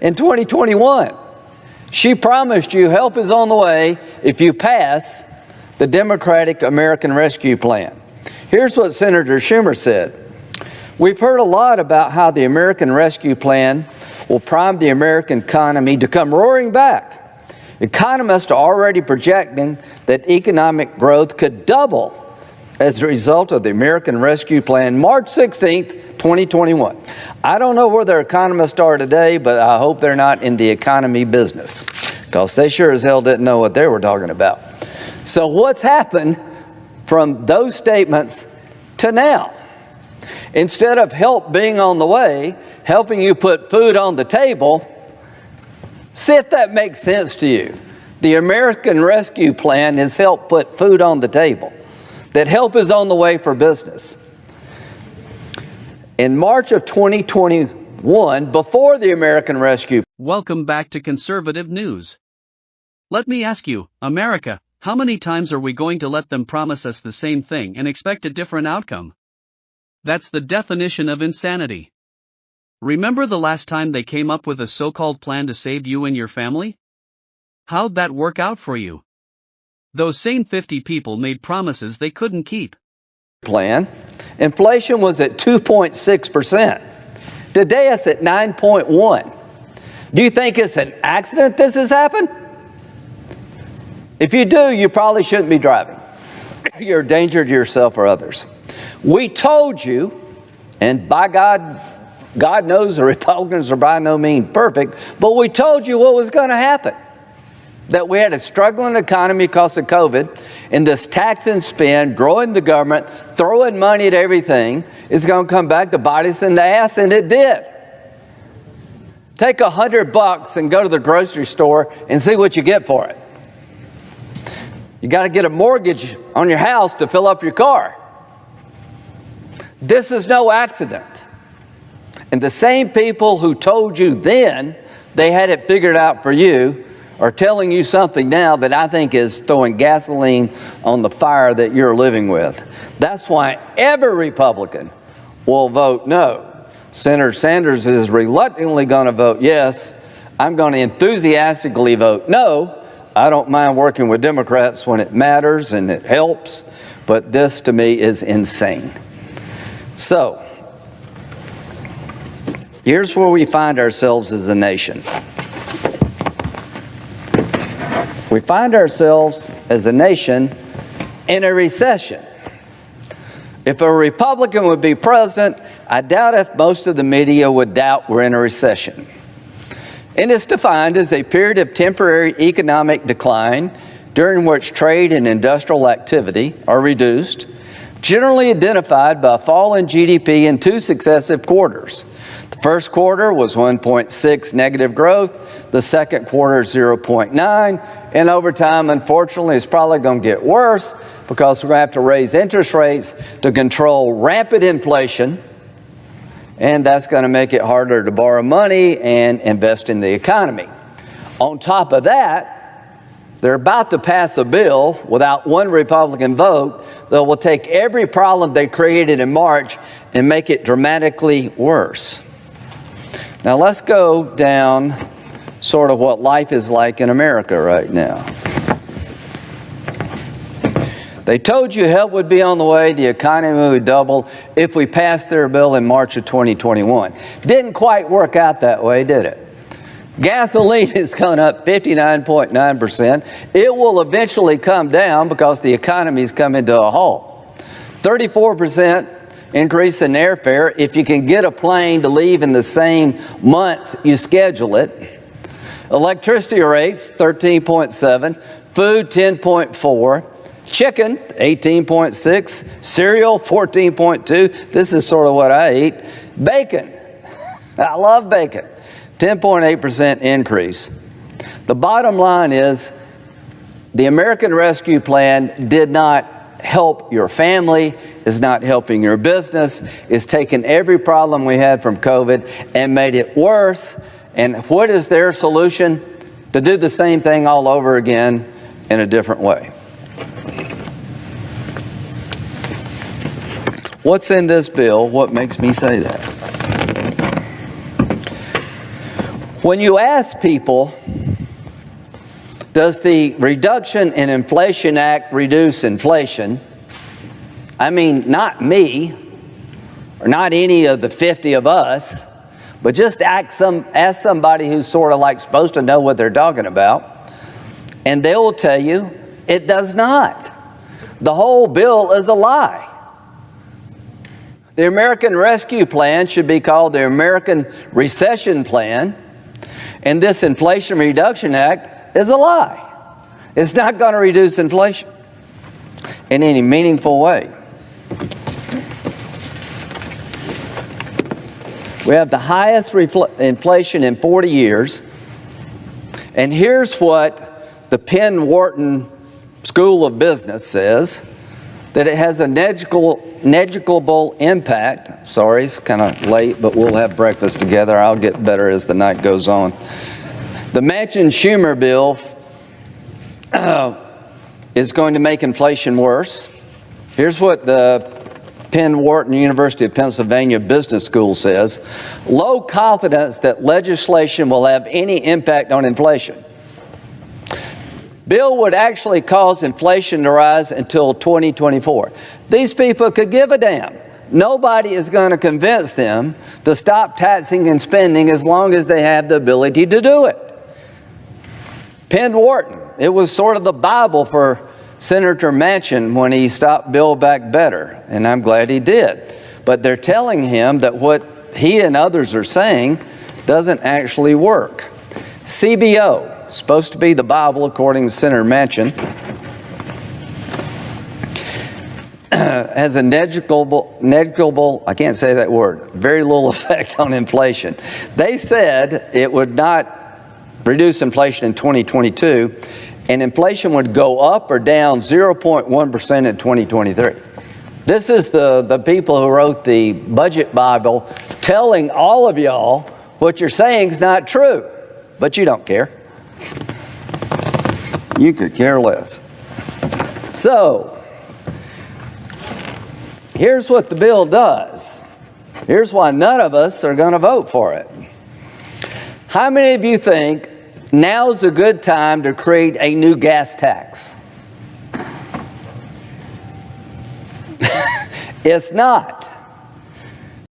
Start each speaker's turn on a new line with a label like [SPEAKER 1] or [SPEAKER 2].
[SPEAKER 1] in 2021. She promised you help is on the way if you pass the Democratic American Rescue Plan. Here's what Senator Schumer said. We've heard a lot about how the American Rescue Plan will prime the American economy to come roaring back. Economists are already projecting that economic growth could double as a result of the American Rescue Plan, March 16th, 2021. I don't know where their economists are today, but I hope they're not in the economy business, because they sure as hell didn't know what they were talking about. So what's happened from those statements to now? Instead of help being on the way, helping you put food on the table, see if that makes sense to you. The American Rescue Plan has helped put food on the table. That help is on the way for business. In March of 2021, before the American Rescue.
[SPEAKER 2] Welcome back to Conservative News. Let me ask you, America, how many times are we going to let them promise us the same thing and expect a different outcome? That's the definition of insanity. Remember the last time they came up with a so-called plan to save you and your family? How'd that work out for you? Those same 50 people made promises they couldn't keep.
[SPEAKER 1] Plan, inflation was at 2.6%. Today it's at 9.1. Do you think it's an accident this has happened? If you do, you probably shouldn't be driving. You're a danger to yourself or others. We told you, and by God, God knows the Republicans are by no means perfect, but we told you what was going to happen. That we had a struggling economy because of COVID, and this tax and spend, growing the government, throwing money at everything, is going to come back to bite us in the ass, and it did. Take $100 and go to the grocery store and see what you get for it. You got to get a mortgage on your house to fill up your car. This is no accident. And the same people who told you then they had it figured out for you are telling you something now that I think is throwing gasoline on the fire that you're living with. That's why every Republican will vote no. Senator Sanders is reluctantly going to vote yes. I'm going to enthusiastically vote no. I don't mind working with Democrats when it matters and it helps, but this to me is insane. So, here's where we find ourselves as a nation. We find ourselves as a nation in a recession. If a Republican would be president, I doubt if most of the media would doubt we're in a recession. And it's defined as a period of temporary economic decline during which trade and industrial activity are reduced, generally identified by a fall in GDP in 2 successive quarters. The first quarter was 1.6 negative growth, the second quarter 0.9, and over time, unfortunately, it's probably going to get worse because we're going to have to raise interest rates to control rampant inflation, and that's going to make it harder to borrow money and invest in the economy. On top of that, they're about to pass a bill without one Republican vote that will take every problem they created in March and make it dramatically worse. Now let's go down sort of what life is like in America right now. They told you help would be on the way, the economy would double if we passed their bill in March of 2021. Didn't quite work out that way, did it? Gasoline has gone up 59.9%. It will eventually come down because the economy's coming to a halt. 34% increase in airfare if you can get a plane to leave in the same month you schedule it. Electricity rates, 13.7. Food, 10.4. Chicken, 18.6. Cereal, 14.2. This is sort of what I eat. Bacon. I love bacon. 10.8% increase. The bottom line is the American Rescue Plan did not help your family, is not helping your business, is taking every problem we had from COVID and made it worse. And what is their solution? To do the same thing all over again in a different way. What's in this bill? What makes me say that? When you ask people, does the Reduction in Inflation Act reduce inflation? I mean, not me, or not any of the 50 of us, but just ask somebody who's sort of like supposed to know what they're talking about, and they will tell you it does not. The whole bill is a lie. The American Rescue Plan should be called the American Recession Plan, and this Inflation Reduction Act is a lie. It's not going to reduce inflation in any meaningful way. We have the highest inflation in 40 years, and here's what the Penn-Wharton School of Business says, that it has a negligible impact. Sorry, it's kind of late, but we'll have breakfast together. I'll get better as the night goes on. The Manchin-Schumer bill is going to make inflation worse. Here's what the Penn-Wharton University of Pennsylvania Business School says. Low confidence that legislation will have any impact on inflation. Bill would actually cause inflation to rise until 2024. These people could give a damn. Nobody is going to convince them to stop taxing and spending as long as they have the ability to do it. Penn-Wharton, it was sort of the Bible for Senator Manchin when he stopped Build Back Better, and I'm glad he did. But they're telling him that what he and others are saying doesn't actually work. CBO, supposed to be the Bible according to Senator Manchin, has a negligible, I can't say that word, very little effect on inflation. They said it would not reduce inflation in 2022, and inflation would go up or down 0.1% in 2023. This is the people who wrote the budget Bible telling all of y'all what you're saying is not true, but you don't care. You could care less. So, here's what the bill does. Here's why none of us are going to vote for it. How many of you think now's a good time to create a new gas tax? It's not.